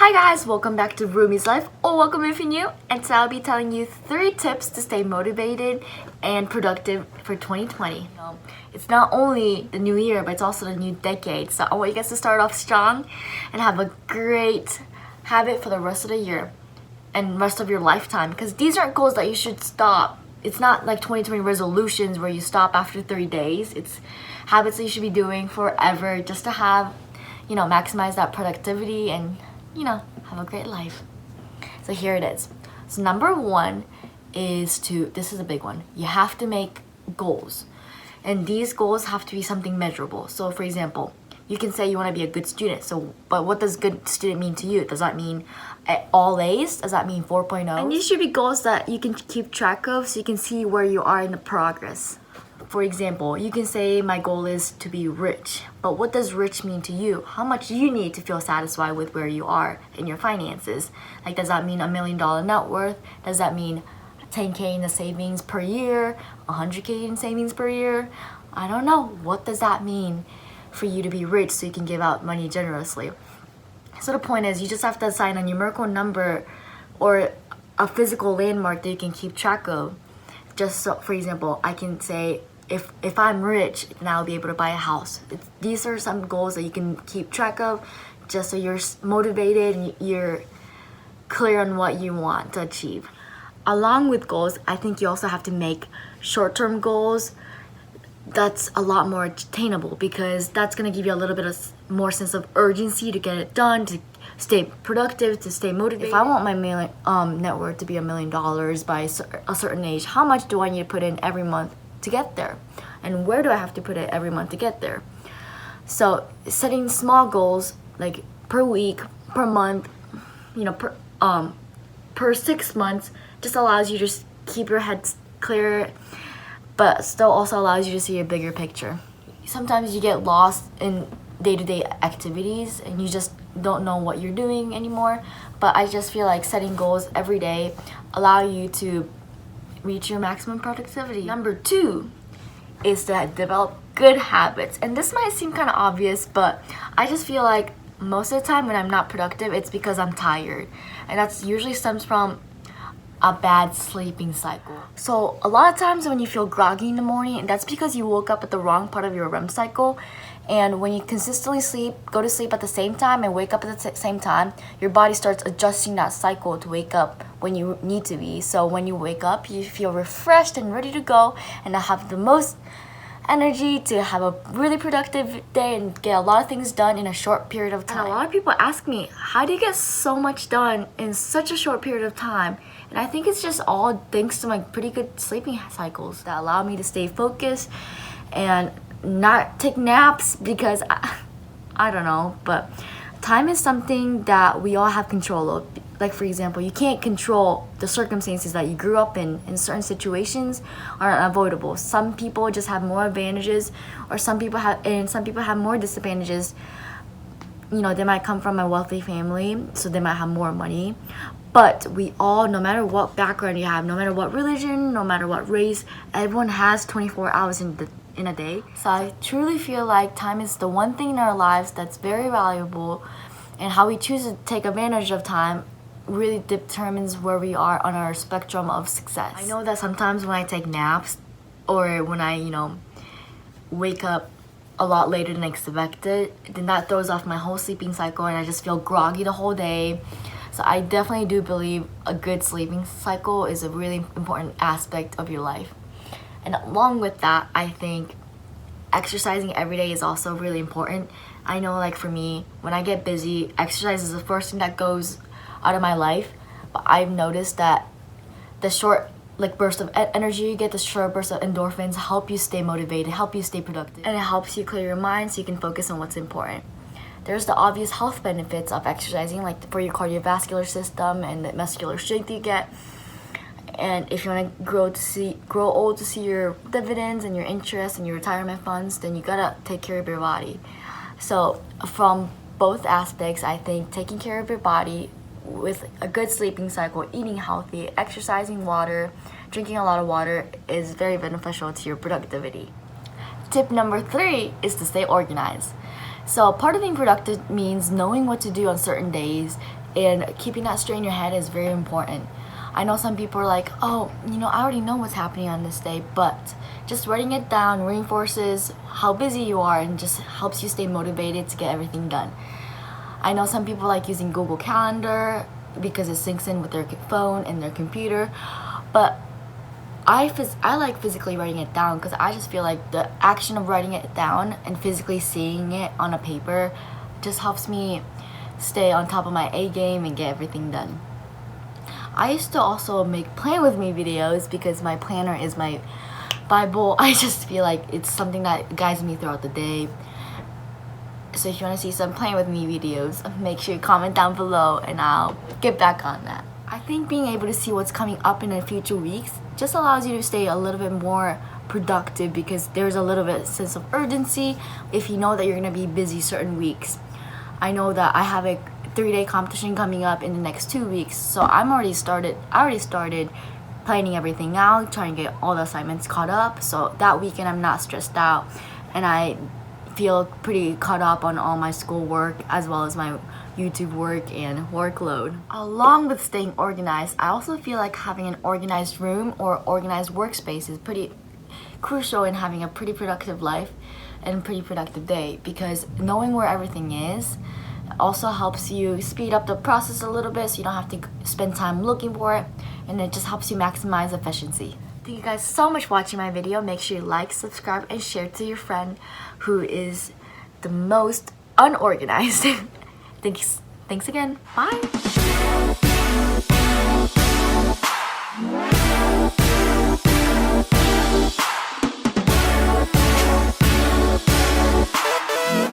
Hi guys, welcome back to Rumi's Life, or welcome if you're new, and today I'll be telling you 3 tips to stay motivated and productive for 2020. It's not only the new year, but it's also the new decade, so I want you guys to start off strong and have a great habit for the rest of the year and rest of your lifetime, because these aren't goals that you should stop. It's not like 2020 resolutions where you stop after 3 days. It's habits that you should be doing forever just to have, maximize that productivity and have a great life. So here it is. So number 1 is this is a big one. You have to make goals. And these goals have to be something measurable. So for example, you can say you want to be a good student. But what does good student mean to you? Does that mean all A's? Does that mean 4.0? And these should be goals that you can keep track of so you can see where you are in the progress. For example, you can say my goal is to be rich, but what does rich mean to you? How much do you need to feel satisfied with where you are in your finances? Like, does that mean $1 million net worth? Does that mean 10K in the savings per year? 100K in savings per year? I don't know. What does that mean for you to be rich so you can give out money generously? So the point is, you just have to assign a numerical number or a physical landmark that you can keep track of. Just so, for example, I can say, if I'm rich, then I'll be able to buy a house. These are some goals that you can keep track of just so you're motivated and you're clear on what you want to achieve. Along with goals, I think you also have to make short-term goals that's a lot more attainable, because that's going to give you a little bit of more sense of urgency to get it done, to stay productive, to stay motivated. If I want my net worth to be $1 million by a certain age, how much do I need to put in every month to get there? And where do I have to put it every month to get there? So setting small goals, like per week, per month, per 6 months, just allows you to just keep your head clear, but still also allows you to see a bigger picture. Sometimes you get lost in day-to-day activities and you just don't know what you're doing anymore, but I just feel like setting goals every day allow you to reach your maximum productivity. Number 2 is to develop good habits. And this might seem kind of obvious, but I just feel like most of the time when I'm not productive, it's because I'm tired. And that's usually stems from a bad sleeping cycle. So a lot of times when you feel groggy in the morning, that's because you woke up at the wrong part of your REM cycle. And when you consistently go to sleep at the same time and wake up at the same time, your body starts adjusting that cycle to wake up when you need to be. So when you wake up, you feel refreshed and ready to go and have the most energy to have a really productive day and get a lot of things done in a short period of time. And a lot of people ask me, how do you get so much done in such a short period of time? And I think it's just all thanks to my pretty good sleeping cycles that allow me to stay focused and not take naps, because I don't know, but time is something that we all have control of. Like, for example, you can't control the circumstances that you grew up in certain situations are unavoidable. Some people just have more advantages, or some people have more disadvantages. They might come from a wealthy family, so they might have more money. But we all, no matter what background you have, no matter what religion, no matter what race, everyone has 24 hours in a day. So I truly feel like time is the one thing in our lives that's very valuable, and how we choose to take advantage of time really determines where we are on our spectrum of success. I know that sometimes when I take naps, or when I, wake up a lot later than expected, then that throws off my whole sleeping cycle and I just feel groggy the whole day. So I definitely do believe a good sleeping cycle is a really important aspect of your life. And along with that, I think exercising every day is also really important. I know, like, for me, when I get busy, exercise is the first thing that goes out of my life. But I've noticed that the short burst of energy you get, the short burst of endorphins, help you stay motivated, help you stay productive, and it helps you clear your mind so you can focus on what's important. There's the obvious health benefits of exercising, like for your cardiovascular system and the muscular strength you get. And if you want to grow old to see your dividends and your interest and your retirement funds, then you gotta take care of your body. So from both aspects, I think taking care of your body with a good sleeping cycle, eating healthy, exercising, drinking a lot of water is very beneficial to your productivity. Tip number 3 is to stay organized. So part of being productive means knowing what to do on certain days and keeping that straight in your head is very important. I know some people are like, oh, you know, I already know what's happening on this day, but just writing it down reinforces how busy you are and just helps you stay motivated to get everything done. I know some people like using Google Calendar because it syncs in with their phone and their computer, but I like physically writing it down because I just feel like the action of writing it down and physically seeing it on a paper just helps me stay on top of my A game and get everything done. I used to also make plan with me videos because my planner is my Bible. I just feel like it's something that guides me throughout the day. So if you want to see some plan with me videos, make sure you comment down below and I'll get back on that. I think being able to see what's coming up in the future weeks just allows you to stay a little bit more productive because there's a little bit sense of urgency if you know that you're going to be busy certain weeks. I know that I have a 3-day competition coming up in the next 2 weeks, so I already started planning everything out, trying to get all the assignments caught up, so that weekend I'm not stressed out and I feel pretty caught up on all my schoolwork as well as my YouTube work and workload. Along with staying organized, I also feel like having an organized room or organized workspace is pretty crucial in having a pretty productive life and pretty productive day, because knowing where everything is also helps you speed up the process a little bit so you don't have to spend time looking for it, and it just helps you maximize efficiency. Thank you guys so much for watching my video. Make sure you like, subscribe, and share to your friend who is the most unorganized. Thanks again. Bye.